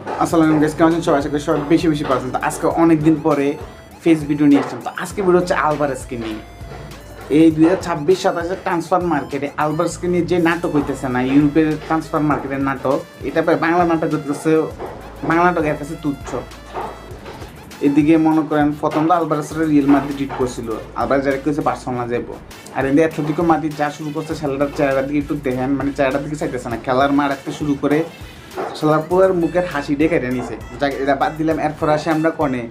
আসসালামু আলাইকুম গাইস, কেমন আছেন সবাই? আশা করি সবাই বেশি বেশি পাচ্ছেন। তো আজকে অনেকদিন পরে ফেস ভিডিও নিয়ে আসলাম। তো আজকে ভিডিও হচ্ছে আলভারেজকে নিয়ে। এই 2026-27 ট্রান্সফার মার্কেটে আলভারেজকে নিয়ে যে নাটক হইতেছে না, ইউরোপের ট্রান্সফার মার্কেটের নাটক, এটা বাংলা নাটক হইতেছে, বাংলা নাটক এর কাছে তুচ্ছ। এদিকে মনে করেন প্রথম তো আলভারেজের রিয়েল মাদ্রিদ ডিট করছিল, আলভারেজ যারা করেছে বার্সেলোনা যাবো। আর এদিকে অ্যাটলেটিকো মাদ্রিদ যা শুরু করছে ছেলেটার চেহারার দিকে একটু দেখেন, মানে চেহারার দিকে চাইতেছে না, খেলার মার একটা শুরু করে সালাপুরের মুখের হাসি ডেকে নিছে। এটা বাদ দিলাম, এরপর আসে আমরা কনে,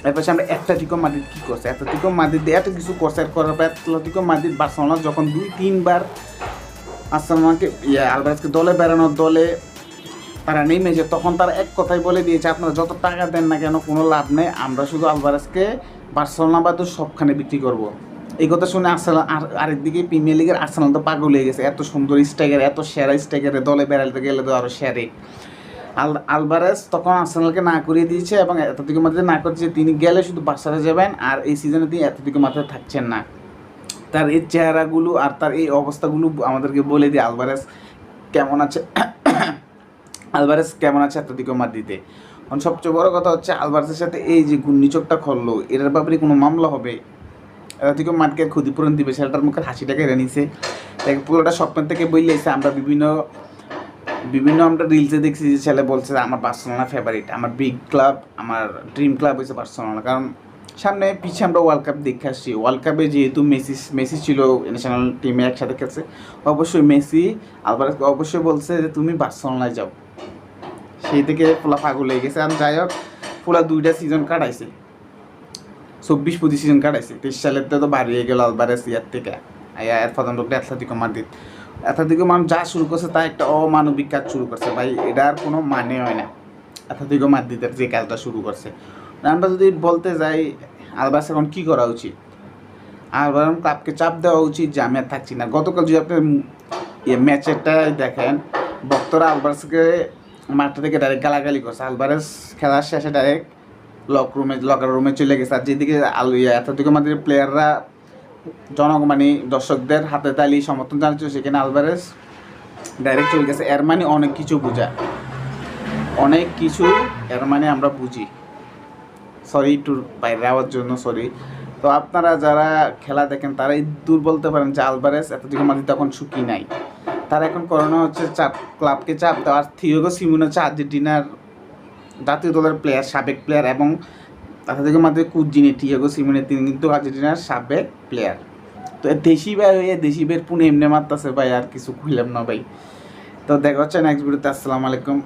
এরপর আমরা অ্যাটলেটিকো মাদ্রিদ কী করছে, অ্যাটলেটিকো মাদ্রিদ এত কিছু করছে। আর করার পর অ্যাটলেটিকো মাদ্রিদ বার্সেলোনা যখন 2-3 বার বার্সেলোনাকে আলভারেজকে দলে বেড়ানোর দলে তারা নেমেছে, তখন তারা এক কথাই বলে দিয়েছে, আপনারা যত টাকা দেন না কেন কোনো লাভ নেই, আমরা শুধু আলভারেজকে বার্সেলোনা বাদে সবখানে বিক্রি করব। এই কথা শুনে আর্সেনাল, আরেকদিকে প্রিমিয়ার লিগের আর্সেনাল তো পাগল হয়ে গেছে, এত সুন্দর স্ট্রাইকার, এত সেরা স্ট্রাইকারে দলে বেড়াতে গেলে তো আরও সেরে। আলভারেজ তখন আর্সেনালকে না করিয়ে দিয়েছে এবং অ্যাটলেটিকো মাদ্রিদ না করছে, তিনি গেলে শুধু বার্সাতে যাবেন, আর এই সিজনে তিনি অ্যাটলেটিকো মাদ্রিদে থাকছেন না। তার এই চেহারাগুলো আর তার এই অবস্থাগুলো আমাদেরকে বলে দিয়ে আলভারেজ কেমন আছে, আলভারেজ কেমন আছে অ্যাটলেটিকো মাদ্রিদে। এখন সবচেয়ে বড় কথা হচ্ছে আলভারেজের সাথে এই যে ঘূর্ণিচোখটা খললো, এটার ব্যাপারে কোনো মামলা হবে? অ্যাটলেটিকো মাদ্রিদকে ক্ষতিপূরণ দিবে, সেটার মুখের হাসিটাকে কেড়ে নিছে। তাই পুরোটা স্বপ্ন থেকে বইলেছে। আমরা বিভিন্ন আমরা রিলসে দেখছি যে ছেলে বলছে আমার বার্সেলোনা ফেভারিট, আমার বিগ ক্লাব, আমার ড্রিম ক্লাব হয়েছে বার্সেলোনা। কারণ সামনে পিছিয়ে আমরা ওয়ার্ল্ড কাপ দেখে আসছি, ওয়ার্ল্ড কাপে যেহেতু মেসি ছিল ন্যাশনাল টিমে একসাথে খেলছে, অবশ্যই মেসি আলভারেজকে অবশ্যই বলছে যে তুমি বার্সেলোনায় যাও। সেই থেকে পুলা পাগল হয়ে গেছে। আর যাই হোক, পুলা 2টা সিজন কাটাইছে, 24-25 সিজন কাটাইছে। 23 সালের তো বাড়িয়ে গেল আলভারেজ ইয়ার থেকে। এর প্রথম লোকটা অ্যাটলেটিকো মাদ্রিদ, অ্যাটলেটিকো মানুষ যা শুরু করছে তা একটা অমানবিক কাজ শুরু করছে ভাই, এটা আর কোনো মানে হয় না। অ্যাটলেটিকো মাদ্রিদের যে কাজটা শুরু করছে, আমরা যদি বলতে যাই আলভারেজ এখন কী করা উচিত, আলভারেজ ক্লাবকে চাপ দেওয়া উচিত যে আমি আর থাকছি না। গতকাল যদি আপনি ম্যাচেরটাই দেখেন, ভক্তরা আলভারেজকে মাঠটা থেকে ডাইরেক্ট গালাগালি করছে। আলভারেজ খেলার শেষে ডাইরেক্ট লকার রুমে চলে গেছে। আর যেদিকে অ্যাটলেটিকো মাদ্রিদের প্লেয়াররা মানে দর্শকদের হাতে তালি সমর্থন জানাচ্ছিল, সেখানে আলভারেজ ডাইরেক্ট চলে গেছে। এর মানে অনেক কিছু বোঝায়, অনেক কিছু এর মানে আমরা বুঝি। সরি একটু বাইরে যাওয়ার জন্য সরি। তো আপনারা যারা খেলা দেখেন তারাই দূর বলতে পারেন যে আলভারেজ অ্যাটলেটিকো মাদ্রিদ তখন সুখী নাই। তারা এখন করোনা হচ্ছে চাপ, ক্লাবকে চাপ দেওয়া। আর থিয়াগো সিমোনে হচ্ছে আর্জেন্টিনার জাতীয় দলের প্লেয়ার, সাবেক প্লেয়ার, এবং অ্যাটলেটিকো মাদ্রিদ কোচ যিনি থিয়াগো সিমোনে, তিনি কিন্তু আর্জেন্টিনার সাবেক প্লেয়ার। তো দেশি ভাই হয়ে দেশি বের পুনে এমনি মারতেছে ভাই, আর কিছু খুললাম না ভাই। তো দেখা হচ্ছে নেক্সট ভিডিওতে। আসসালামু আলাইকুম।